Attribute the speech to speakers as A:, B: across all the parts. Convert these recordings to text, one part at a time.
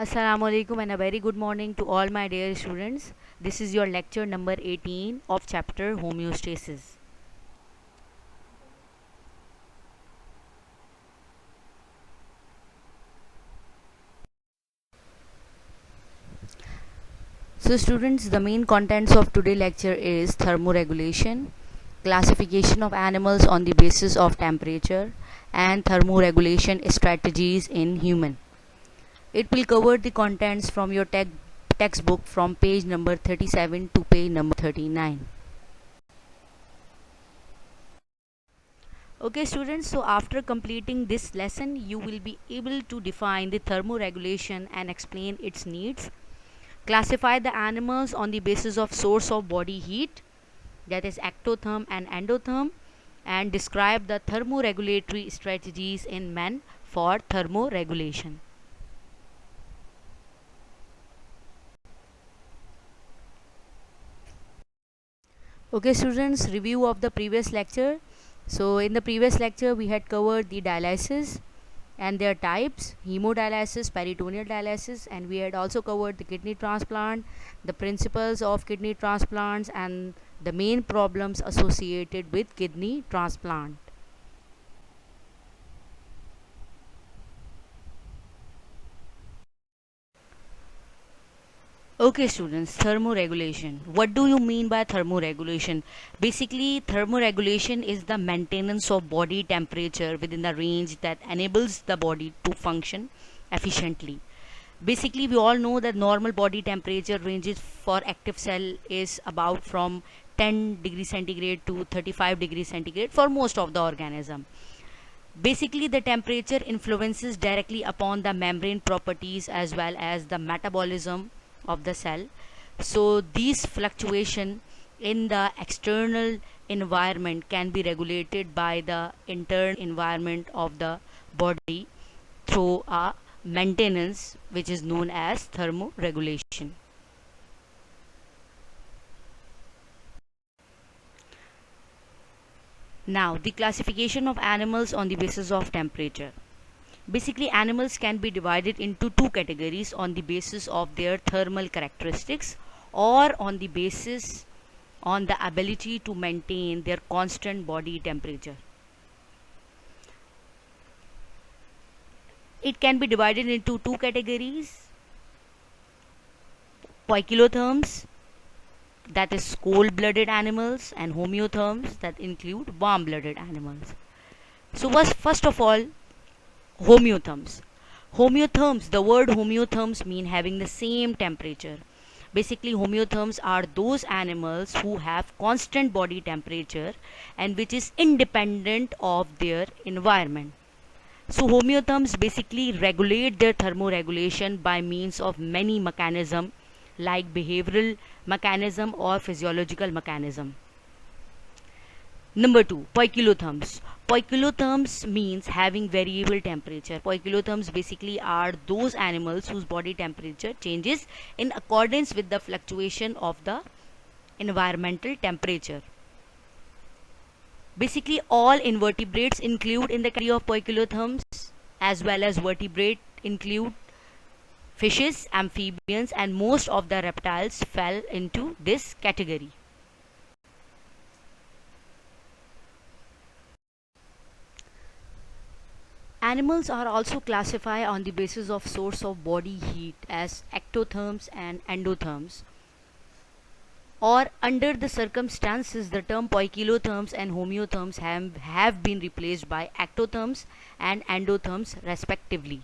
A: Assalamu alaikum and a very good morning to all my dear students. This is your lecture number 18 of chapter homeostasis. So students, the main contents of today's lecture is thermoregulation, classification of animals on the basis of temperature, and thermoregulation strategies in human. It will cover the contents from your textbook from page number 37 to page number 39. Okay students, so after completing this lesson, you will be able to define the thermoregulation and explain its needs, classify the animals on the basis of source of body heat, that is ectotherm and endotherm, and describe the thermoregulatory strategies in men for thermoregulation. Okay students, review of the previous lecture. So in the previous lecture we had covered the dialysis and their types, hemodialysis, peritoneal dialysis, and we had also covered the kidney transplant, the principles of kidney transplants, and the main problems associated with kidney transplant. Okay students, thermoregulation. What do you mean by thermoregulation? Basically, thermoregulation is the maintenance of body temperature within the range that enables the body to function efficiently. Basically, we all know that normal body temperature ranges for active cell is about from 10 degrees centigrade to 35 degrees centigrade for most of the organism. Basically, the temperature influences directly upon the membrane properties as well as the metabolism of the cell. So these fluctuation in the external environment can be regulated by the internal environment of the body through a maintenance which is known as thermoregulation. Now, the classification of animals on the basis of temperature. Basically, animals can be divided into two categories on the basis of their thermal characteristics or on the basis on the ability to maintain their constant body temperature. It can be divided into two categories: poikilotherms, that is cold blooded animals, and homeotherms, that include warm blooded animals. So, first of all, homeotherms. Homeotherms, the word homeotherms mean having the same temperature. Basically, homeotherms are those animals who have constant body temperature and which is independent of their environment. So homeotherms basically regulate their thermoregulation by means of many mechanisms like behavioral mechanism or physiological mechanism. Number two, poikilotherms. Poikilotherms means having variable temperature. Poikilotherms basically are those animals whose body temperature changes in accordance with the fluctuation of the environmental temperature. Basically, all invertebrates include in the category of poikilotherms, as well as vertebrate include fishes, amphibians, and most of the reptiles fell into this category. Animals are also classified on the basis of source of body heat as ectotherms and endotherms. Or under the circumstances, the term poikilotherms and homeotherms have been replaced by ectotherms and endotherms respectively.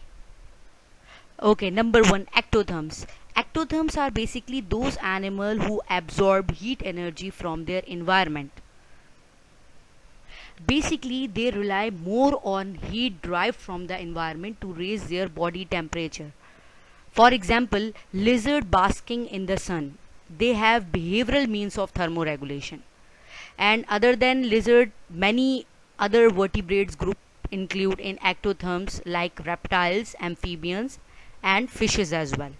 A: Okay, number one, ectotherms. Ectotherms are basically those animals who absorb heat energy from their environment. Basically, they rely more on heat derived from the environment to raise their body temperature. For example, lizard basking in the sun. They have behavioral means of thermoregulation. And other than lizard, many other vertebrates group include in ectotherms like reptiles, amphibians, and fishes as well.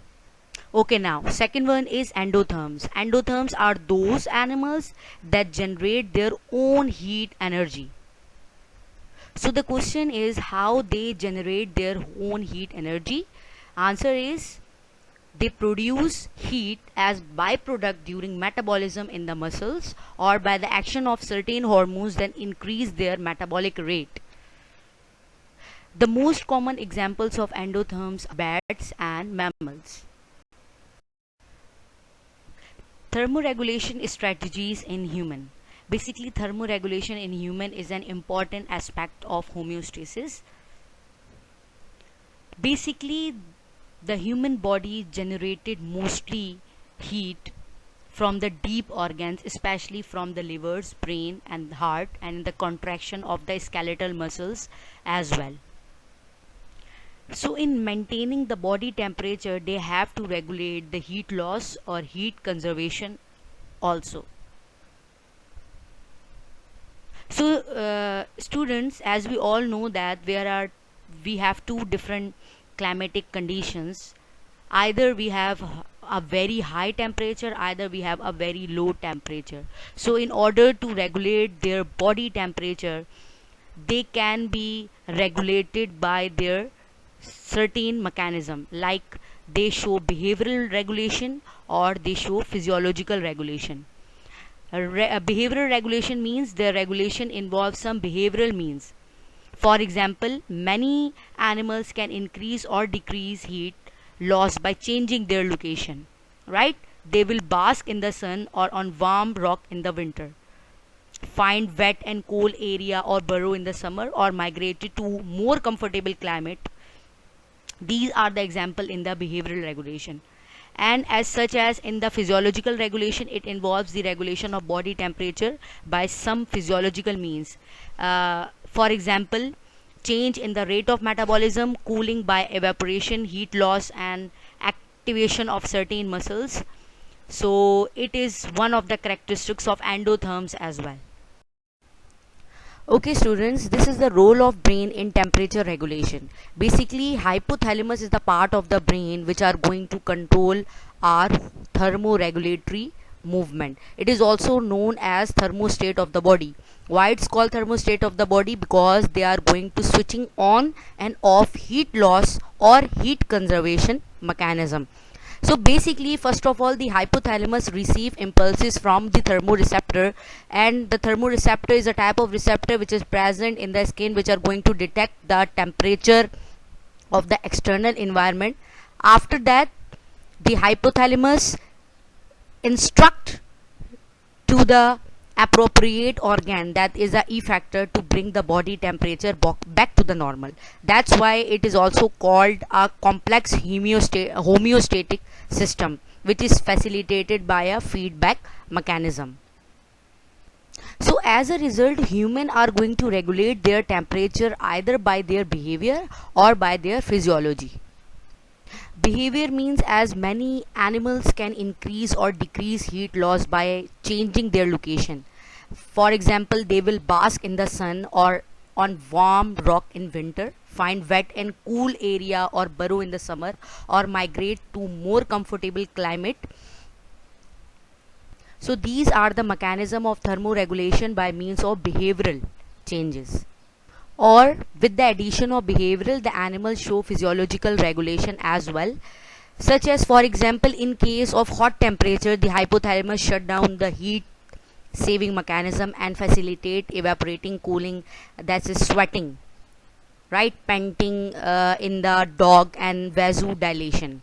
A: Okay, now second one is endotherms. Endotherms are those animals that generate their own heat energy. So the question is how they generate their own heat energy. Answer is They produce heat as byproduct during metabolism in the muscles or by the action of certain hormones that increase their metabolic rate. The most common examples of endotherms are bats and mammals. Thermoregulation strategies in human. Basically, thermoregulation in human is an important aspect of homeostasis. Basically, the human body generated mostly heat from the deep organs, especially from the livers, brain and heart, and the contraction of the skeletal muscles as well. So in maintaining the body temperature, they have to regulate the heat loss or heat conservation also. So students, as we all know that we have two different climatic conditions. Either we have a very high temperature, either we have a very low temperature. So in order to regulate their body temperature, they can be regulated by their certain mechanism, like they show behavioral regulation or they show physiological regulation. A behavioral regulation means the regulation involves some behavioral means. For example, many animals can increase or decrease heat loss by changing their location, right? They will bask in the sun or on warm rock in the winter, find wet and cool area or burrow in the summer, or migrate to more comfortable climate. These are the example in the behavioral regulation. And as such as in the physiological regulation, it involves the regulation of body temperature by some physiological means. For example, change in the rate of metabolism, cooling by evaporation, heat loss and activation of certain muscles. So it is one of the characteristics of endotherms as well. Okay students, this is the role of brain in temperature regulation. Basically, hypothalamus is the part of the brain which are going to control our thermoregulatory movement. It is also known as thermostat of the body. Why it's called thermostat of the body? Because they are going to switching on and off heat loss or heat conservation mechanism. So basically, first of all, the hypothalamus receive impulses from the thermoreceptor, and the thermoreceptor is a type of receptor which is present in the skin, which are going to detect the temperature of the external environment. After that, the hypothalamus instruct to the appropriate organ, that is a effector, to bring the body temperature back to the normal. That's why it is also called a complex homeostatic system, which is facilitated by a feedback mechanism. So as a result, humans are going to regulate their temperature either by their behavior or by their physiology. Behavior means as many animals can increase or decrease heat loss by changing their location. For example, they will bask in the sun or on warm rock in winter, find wet and cool area or burrow in the summer, or migrate to more comfortable climate. So these are the mechanism of thermoregulation by means of behavioral changes. Or with the addition of behavioral, the animals show physiological regulation as well, such as for example, in case of hot temperature, the hypothalamus shut down the heat saving mechanism and facilitate evaporating cooling, that is sweating, right, panting in the dog, and vasodilation.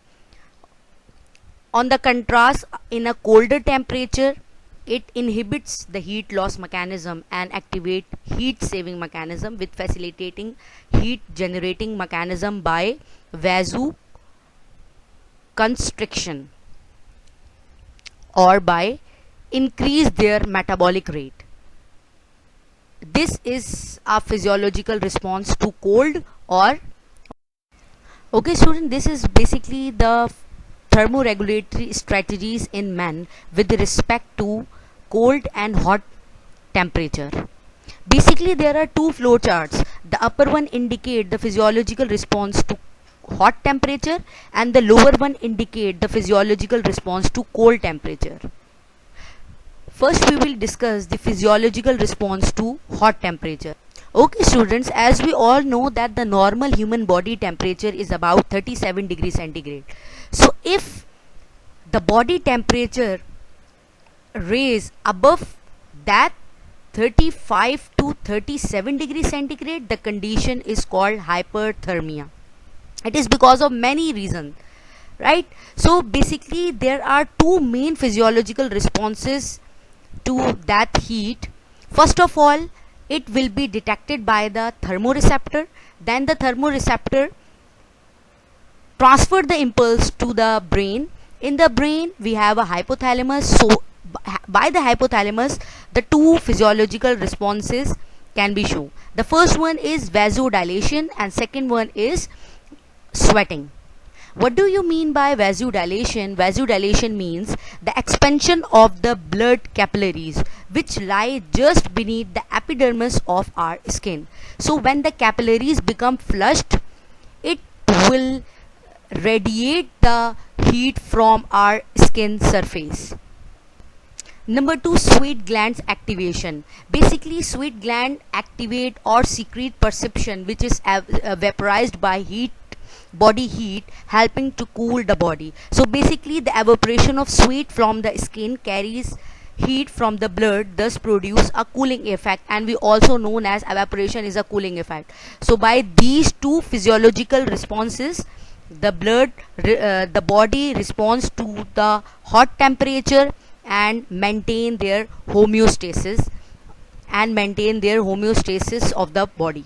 A: On the contrast, in a colder temperature, it inhibits the heat loss mechanism and activate heat saving mechanism with facilitating heat generating mechanism by vasoconstriction or by increase their metabolic rate. This is a physiological response to cold or okay student, this is basically the thermoregulatory strategies in man with respect to cold and hot temperature. Basically, there are two flow charts. The upper one indicate the physiological response to hot temperature and the lower one indicate the physiological response to cold temperature. First we will discuss the physiological response to hot temperature. Okay students, as we all know that the normal human body temperature is about 37 degrees centigrade. So if the body temperature raise above that 35 to 37 degrees centigrade, the condition is called hyperthermia. It is because of many reasons, right? So basically there are two main physiological responses to that heat. First of all, it will be detected by the thermoreceptor. Then the thermoreceptor transfer the impulse to the brain. In the brain we have a hypothalamus, so by the hypothalamus the two physiological responses can be shown. The first one is vasodilation and second one is sweating. What do you mean by vasodilation? Vasodilation means the expansion of the blood capillaries which lie just beneath the epidermis of our skin. So when the capillaries become flushed, it will radiate the heat from our skin surface. Number two, sweat glands activation. Basically sweat gland activate or secrete perception which is vaporized by heat, body heat, helping to cool the body. So basically the evaporation of sweat from the skin carries heat from the blood, thus produce a cooling effect, and we also known as evaporation is a cooling effect. So by these two physiological responses, the body responds to the hot temperature and maintain their homeostasis of the body.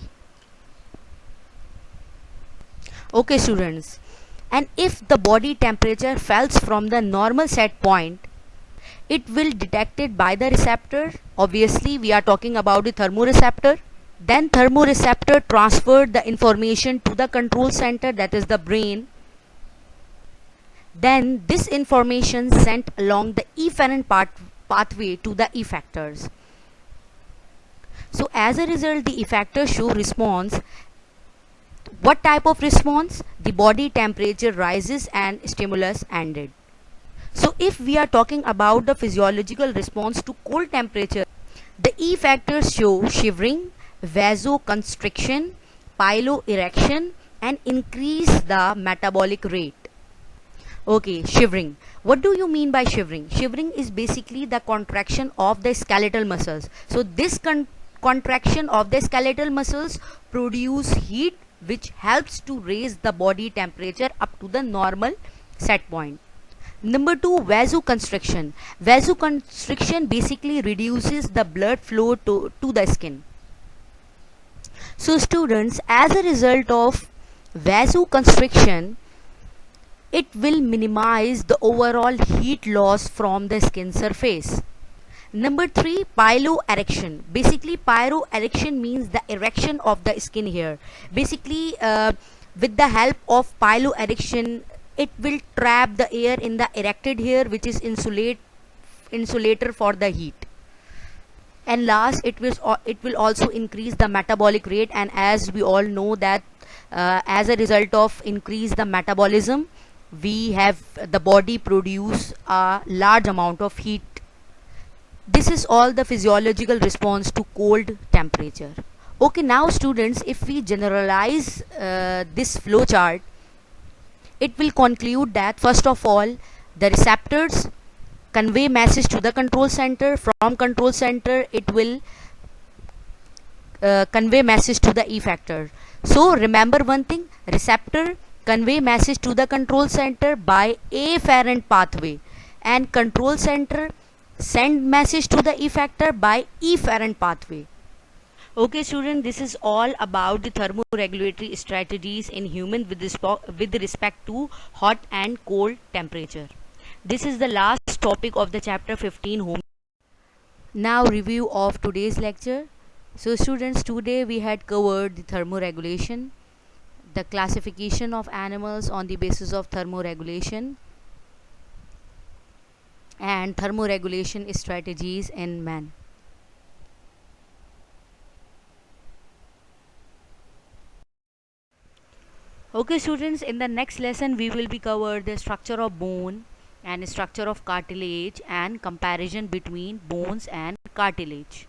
A: Okay students, and if the body temperature falls from the normal set point, it will detected by the receptor. Obviously we are talking about the thermoreceptor. Then thermoreceptor transferred the information to the control center, that is the brain. Then this information sent along the efferent pathway to the effectors. So as a result the effectors show response. What type of response? The body temperature rises and stimulus ended. So if we are talking about the physiological response to cold temperature, the effectors show shivering, vasoconstriction, piloerection, and increase the metabolic rate. Okay, shivering. What do you mean by shivering? Shivering is basically the contraction of the skeletal muscles. So this contraction of the skeletal muscles produce heat which helps to raise the body temperature up to the normal set point. Number two, vasoconstriction. Vasoconstriction basically reduces the blood flow to the skin. So students, as a result of vasoconstriction, it will minimize the overall heat loss from the skin surface. Number three, piloerection. Basically piloerection means the erection of the skin hair. Basically with the help of piloerection, it will trap the air in the erected hair which is insulator for the heat. And last, it will also increase the metabolic rate, and as we all know that as a result of increase the metabolism, we have the body produce a large amount of heat. This is all the physiological response to cold temperature. Okay, now students, if we generalize this flow chart, it will conclude that first of all the receptors convey message to the control center. From control center it will convey message to the effector. So remember one thing, receptor convey message to the control center by afferent pathway, and control center send message to the effector by efferent pathway. Okay student, this is all about the thermoregulatory strategies in human with respect to hot and cold temperature. This is the last topic of the chapter 15 home. Now review of today's lecture. So students, today we had covered the thermoregulation, the classification of animals on the basis of thermoregulation, and thermoregulation strategies in man. Okay students, in the next lesson we will be cover the structure of bone and structure of cartilage and comparison between bones and cartilage.